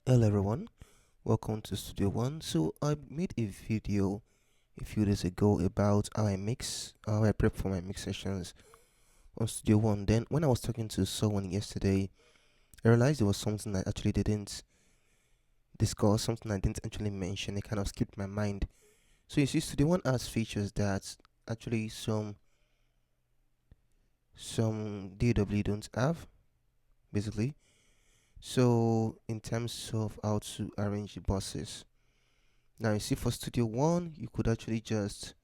Hello everyone, welcome to Studio One. So I made a video a few days ago about how I prep for my mix sessions on Studio One. Then when I was talking to someone yesterday, I realized there was something I actually didn't discuss, something I didn't actually mention. It kind of skipped my mind. So you see, Studio One has features that actually some DAW don't have, basically. So in terms of how to arrange the buses. Now you see for Studio One, you could actually just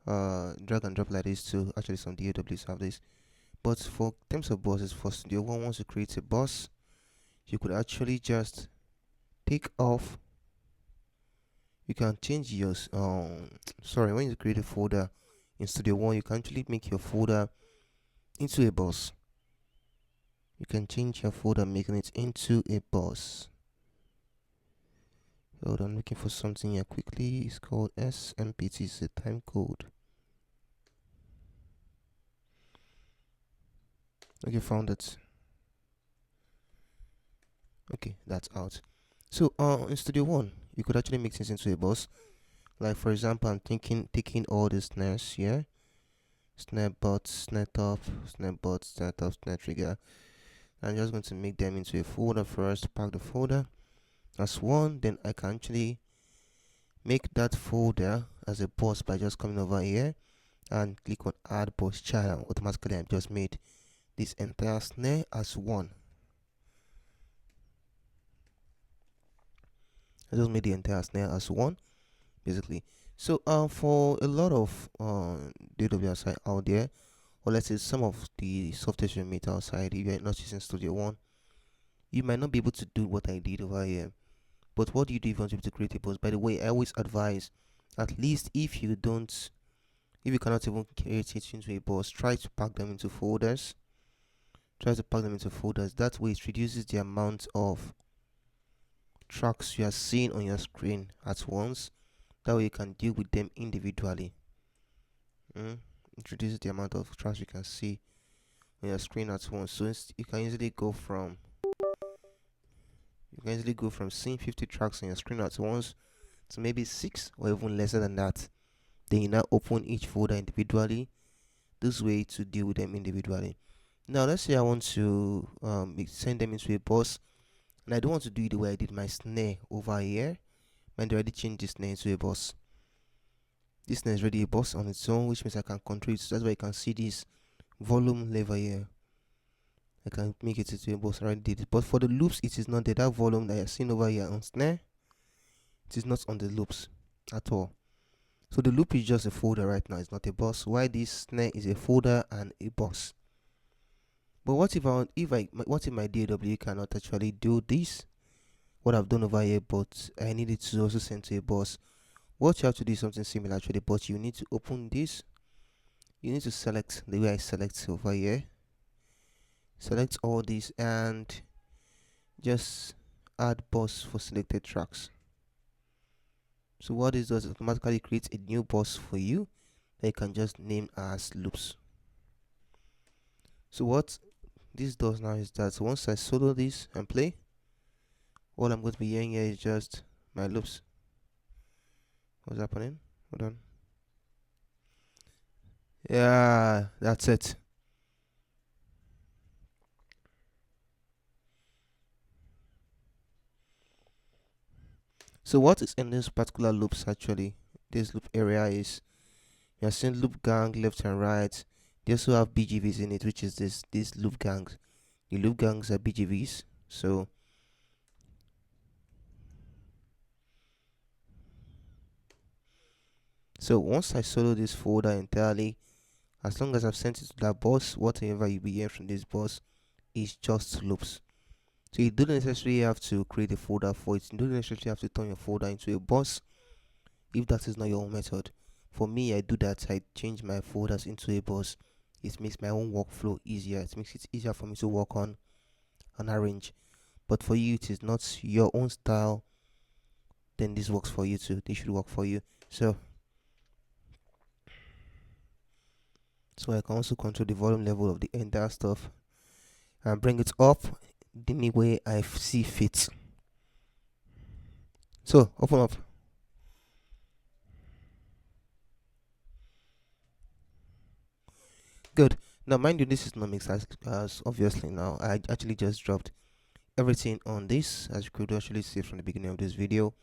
drag and drop like this to actually some DAWs have this. But for terms of buses for Studio One, once you create a bus, you could actually just take off. You can change your sorry, when you create a folder in Studio One, you can actually make your folder into a bus. You can change your folder, making it into a bus. Hold on, looking for something here quickly. It's called SMPT, it's a time code. Okay, found it. Okay, that's out. So in Studio One, you could actually make things into a bus. Like for example, I'm thinking taking all the snares here, snare butt, snare top, snare butt, snare top, snare trigger. I'm just going to make them into a folder first, pack the folder as one, then I can actually make that folder as a bus by just coming over here and click on add bus child. Automatically I've just made this entire snare as one. I just made the entire snare as one, basically. So for a lot of DWS out there, or let's say some of the software you made outside, if you're not using Studio One, you might not be able to do what I did over here. But what do you do if you want to be able to create a post? By the way, I always advise, at least if you cannot even create it into a boss, try to pack them into folders. Try to pack them into folders. That way, it reduces the amount of tracks you are seeing on your screen at once. That way, you can deal with them individually. It reduces the amount of tracks you can see on your screen at once. So you can easily go from seeing 50 tracks on your screen at once to maybe 6 or even lesser than that. Then you now open each folder individually. This way to deal with them individually. Now let's say I want to send them into a bus, and I don't want to do it the way I did my snare over here. And I already changed this snare into a bus. This snare is already a bus on its own, which means I can control it. So that's why you can see this volume lever here. I can make it into a bus. I already did it. But for the loops, it is not there. That volume that you're seeing over here on snare, it is not on the loops at all. So the loop is just a folder right now. It's not a bus. Why this snare is a folder and a bus. But what if my DAW cannot actually do this? What I've done over here, but I need it to also send to a bus. What you have to do is something similar actually, but you need to open this. You need to select the way I select over here. Select all these and just add bus for selected tracks. So what this does, it automatically creates a new bus for you that you can just name as loops. So what this does now is that once I solo this and play, all I'm going to be hearing here is just my loops. What's happening? Hold on. Yeah, that's it. So what is in this particular loops actually? This loop area is you're seeing loop gang left and right. They also have BGVs in it, which is these loop gangs. The loop gangs are BGVs. So once I solo this folder entirely, as long as I've sent it to that bus, whatever you be hearing from this bus is just loops. So you don't necessarily have to create a folder for it. You don't necessarily have to turn your folder into a bus if that is not your own method. For me, I do that. I change my folders into a bus. It makes my own workflow easier. It makes it easier for me to work on and arrange. But for you, it is not your own style. Then this works for you too. This should work for you. So I can also control the volume level of the entire stuff and bring it up any way I see fit. So open up. Good. Now mind you, this is not mixed as obviously now I actually just dropped everything on this, as you could actually see from the beginning of this video.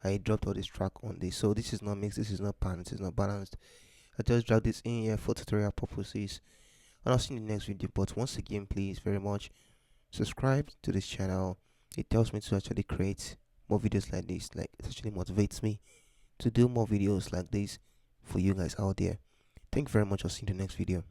I dropped all this track on this, so this is not mixed, this is not pan, this is not balanced. I just dropped this in here for tutorial purposes, and I'll see you in the next video. But once again, please very much subscribe to this channel. It helps me to actually create more videos like this. Like, it actually motivates me to do more videos like this for you guys out there. Thank you very much. I'll see you in the next video.